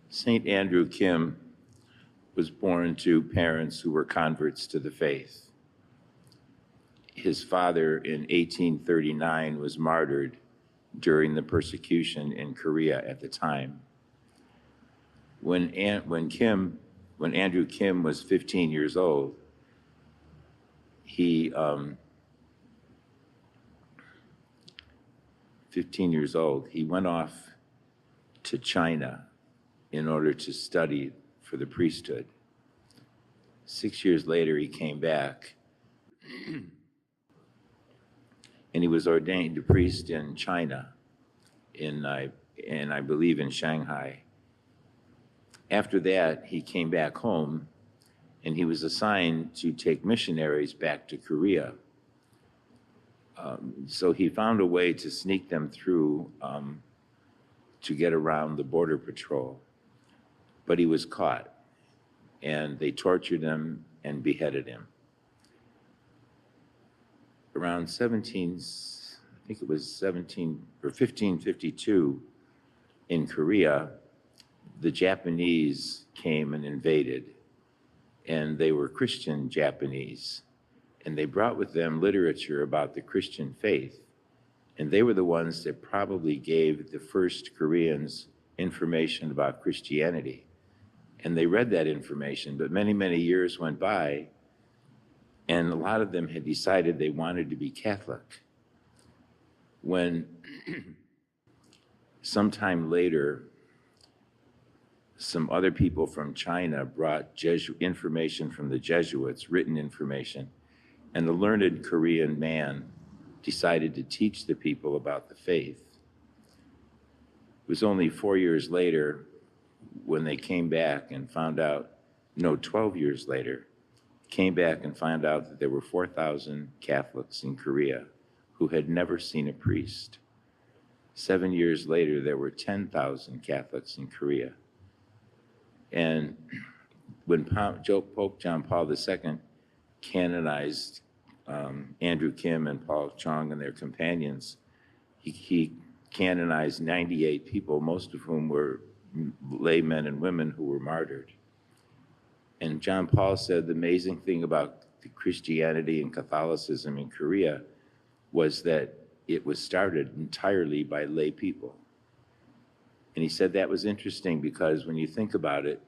St. Andrew Kim was born to parents who were converts to the faith. His father in 1839 was martyred during the persecution in Korea at the time. When Andrew Kim was 15 years old, he went off to China in order to study for the priesthood. 6 years later, he came back and he was ordained a priest in China, and I believe in Shanghai. After that, he came back home and he was assigned to take missionaries back to Korea. So he found a way to sneak them through to get around the border patrol. But he was caught, and they tortured him and beheaded him. Around 1552 in Korea, the Japanese came and invaded, and they were Christian Japanese, and they brought with them literature about the Christian faith, and they were the ones that probably gave the first Koreans information about Christianity. And they read that information, but many, many years went by, and a lot of them had decided they wanted to be Catholic. When sometime later, some other people from China brought information from the Jesuits, written information, and a learned Korean man decided to teach the people about the faith. It was only 4 years later when they came back and found out, 12 years later, came back and found out that there were 4,000 Catholics in Korea who had never seen a priest. 7 years later, there were 10,000 Catholics in Korea. And when Pope John Paul II canonized Andrew Kim and Paul Chong and their companions, he canonized 98 people, most of whom were laymen and women who were martyred. And John Paul said the amazing thing about the Christianity and Catholicism in Korea was that it was started entirely by lay people. And he said that was interesting because when you think about it,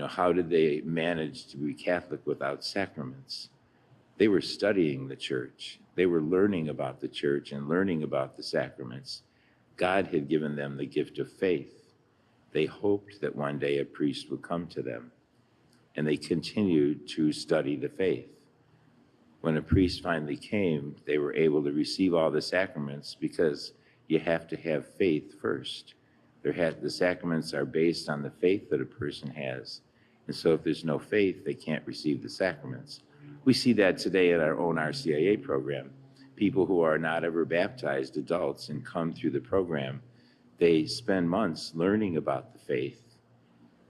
how did they manage to be Catholic without sacraments? They were studying the church. They were learning about the church and learning about the sacraments. God had given them the gift of faith. They hoped that one day a priest would come to them, and they continued to study the faith. When a priest finally came, they were able to receive all the sacraments because you have to have faith first. The sacraments are based on the faith that a person has. And so if there's no faith, they can't receive the sacraments. We see that today in our own RCIA program. People who are not ever baptized, adults, and come through the program, they spend months learning about the faith.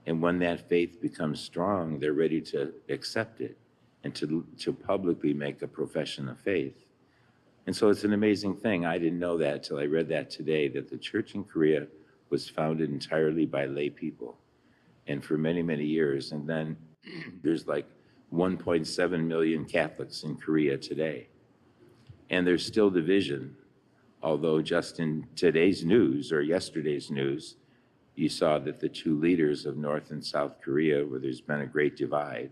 And when that faith becomes strong, they're ready to accept it and to publicly make a profession of faith. And so it's an amazing thing. I didn't know that till I read that today, that the church in Korea was founded entirely by lay people, and for many, many years. And then there's like 1.7 million Catholics in Korea today. And there's still division, although just in today's news or yesterday's news, you saw that the two leaders of North and South Korea, where there's been a great divide,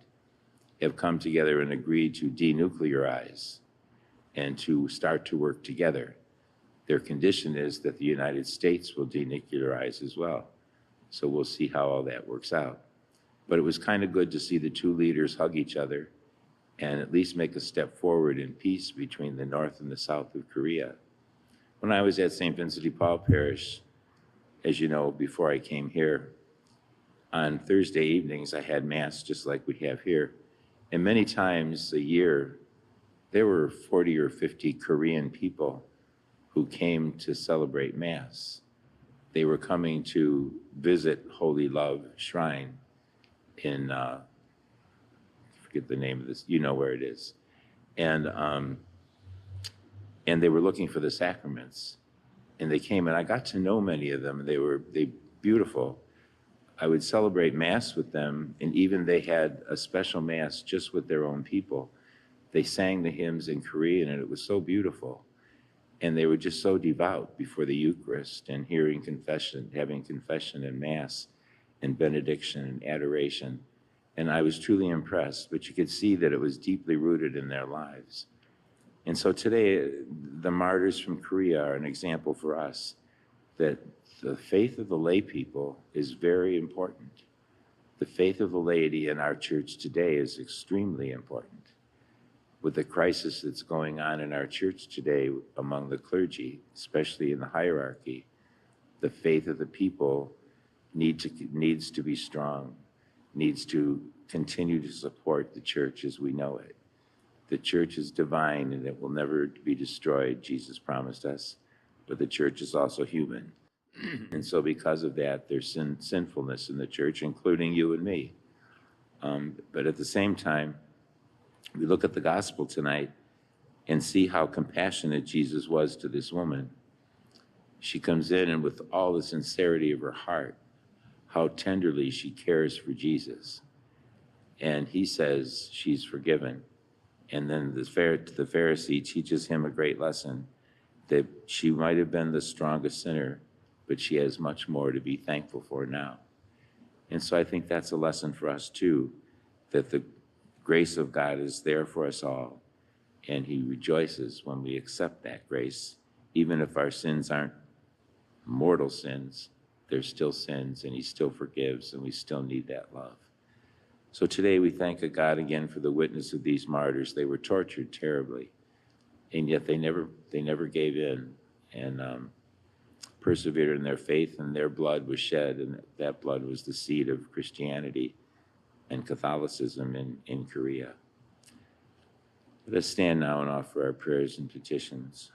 have come together and agreed to denuclearize and to start to work together. Their condition is that the United States will denuclearize as well. So we'll see how all that works out. But it was kind of good to see the two leaders hug each other and at least make a step forward in peace between the North and the South of Korea. When I was at St. Vincent de Paul Parish, as you know, before I came here, on Thursday evenings, I had Mass just like we have here. And many times a year, there were 40 or 50 Korean people who came to celebrate Mass. They were coming to visit Holy Love Shrine in, I forget the name of this, you know where it is. And they were looking for the sacraments. And they came, and I got to know many of them. beautiful. I would celebrate Mass with them, and even they had a special Mass just with their own people. They sang the hymns in Korean, and it was so beautiful. And they were just so devout before the Eucharist and hearing confession, having confession and Mass and benediction and adoration. And I was truly impressed, but you could see that it was deeply rooted in their lives. And so today, the martyrs from Korea are an example for us that the faith of the lay people is very important. The faith of the laity in our church today is extremely important. With the crisis that's going on in our church today among the clergy, especially in the hierarchy, the faith of the people needs to be strong, needs to continue to support the church as we know it. The church is divine and it will never be destroyed, Jesus promised us, but the church is also human. And so because of that, there's sinfulness in the church, including you and me. But at the same time, we look at the gospel tonight and see how compassionate Jesus was to this woman. She comes in and with all the sincerity of her heart, how tenderly she cares for Jesus. And he says she's forgiven. And then the Pharisee teaches him a great lesson, that she might have been the strongest sinner, but she has much more to be thankful for now. And so I think that's a lesson for us too, that the grace of God is there for us all, and he rejoices when we accept that grace. Even if our sins aren't mortal sins, they're still sins, and he still forgives, and we still need that love. So today we thank God again for the witness of these martyrs. They were tortured terribly, and yet they never gave in and persevered in their faith, and their blood was shed, and that blood was the seed of Christianity and Catholicism in Korea. Let us stand now and offer our prayers and petitions.